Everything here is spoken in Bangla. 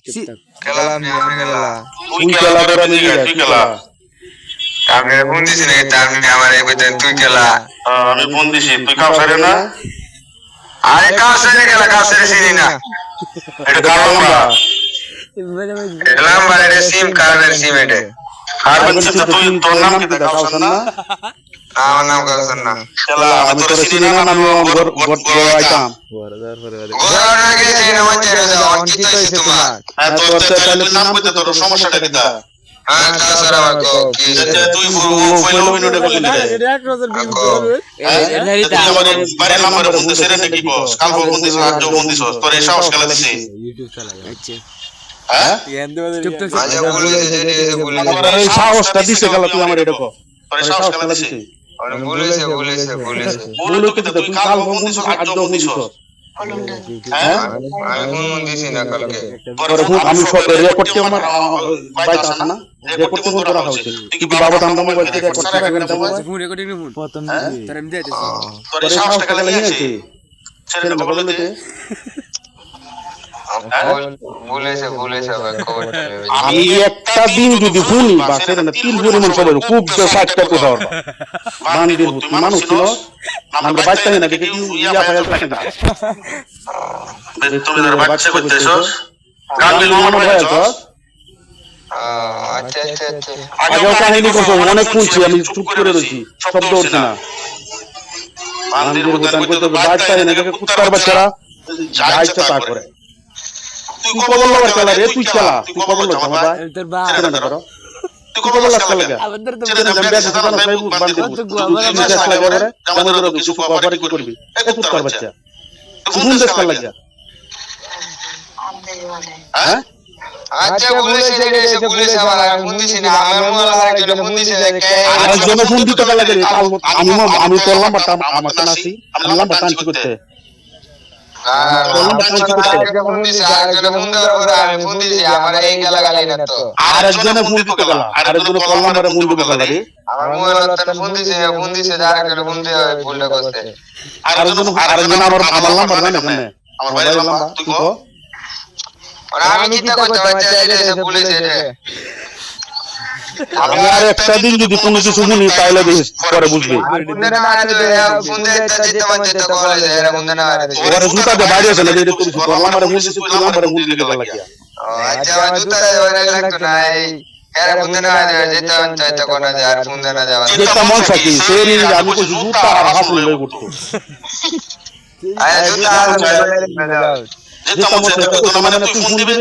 খেলাম নি আমি খেলা তুই খেলা তোরা নিজে তুই খেলা আমি ফোন দিছি নাকি তার মানে আমার এই কইতেন তুই খেলা আমি ফোন দিছি তুই কাউ সারে না আরে কাউসারে খেলা কাউসারে চিনি না এটা কার লম্বা এটা নাম্বার এটা সিম কার্ডের সিম এটা আর বলছিস তুই তোর নাম কি কাউসার না আমার নাম কাউসার না খেলা আমি তোর চিনি না আমি গট আইতাম গোরা আগে চিনি না মতে অঞ্চিত হইছে তোমার তোর তাহলে নাম কইতে তোর সমস্যাটা কি তা হ্যাঁ কাউসার আমার কো কি তুই ফলো মিনিটে কত দিলে এটা 1000 ভিউ করবে বারে নাম্বার বলতে সেরে নাকি বস কাল ফোন দিছ আজ ফোন দিছ তোর এই সাহস খেলা দিছি ইউটিউব চালাবে আচ্ছা হ্যাঁ আচ্ছা বলেছে এই সাহসটা দিছে গেল তুই আমার এটা কো তোর এই সাহস খেলা দিছি বলেছে বলো তো তুই কাল ফোন দিছ আজ ফোন দিছ হ্যাঁ আমি ফোন দিছি না কালকে তোর ফোন আমি সব রেকর্ড কে আমার বাইতে আছে না রেকর্ড কোন করা হচ্ছে তুই বাবা দাম মোবাইল থেকে রেকর্ড করে রাখবেন ফোন রেকর্ডিং নে ফোন প্রথম তার আমি দিয়েছি তোর এই সাহসটা খেলা দিয়েছি ছেড়ে না বলতে বলেছে আমি একটা দিন যদি শুনি বা সেটা না তিন পরিমাণ সবাই খুব সাতটা কথা হবে বান্দির মানুষ ছিল আমরা বাচ্চা না দেখি ইয়া ফাইল থাকে না তুমি তার বাচ্চা করতেছো গাঙ্গিল মনে হয় তো আচ্ছা আগেও কাহিনী করছো অনেক শুনছি আমি চুপ করে রইছি শব্দ হচ্ছে না বান্দির বান্দির মধ্যে মতন করতে বাচ্চা না দেখি কুত্তার বাচ্চারা যা ইচ্ছা তা করে তুই কবল লবার খেলা রে তুই খেলা তুই কবল লবার আমার ভাই তোর বা ছেড়ে না করো তুই কবল খেলা লাগা আমাদের তো ছেড়ে না বেশ জানা সাইবু বান্দির তুই চেষ্টা করে আমাদের কিছু কভার কি করবি এই কুত্তার বাচ্চা তুই কোন দেশ খেলা লাগা হ্যাঁ আচ্ছা বলেছে আমার ফোন দিছি না আমার মোবাইল আরেকজন ফোন দিছে আরেকজন ফোন দিতে লাগে আমি করলাম বাট আমার কাছে আসি আমি নাম্বার টানছি করতে আরেকজনে ফোন দিতে গেল আরেকজনে কল নাম্বারে ফোন দিতে গেল রে আরেকজন আমার নাম্বার জানে কেন আমার ভাই নাম্বার তুই কো আমি চিন্তা করতে বলেছে আমি আর একটা দিন যদি কোনো কিছু শুনি তাহলে বেশ পরে বুঝবি ওরে জুতা দে বাইরে চলে যে তুই কল নাম্বারে ফোন দিছিস তুই নাম্বারে ফোন দিতে গেল কি আচ্ছা জুতা লাগতো না এরা ফোন না যেতে হচ্ছে কোন আর ফোন না যাওয়া যেটা মন সাকি সেই আমি কইছি জুতা আর হাসু লই করতে আরে জুতা যেটা মন সাকি মানে তুই ফোন দিবি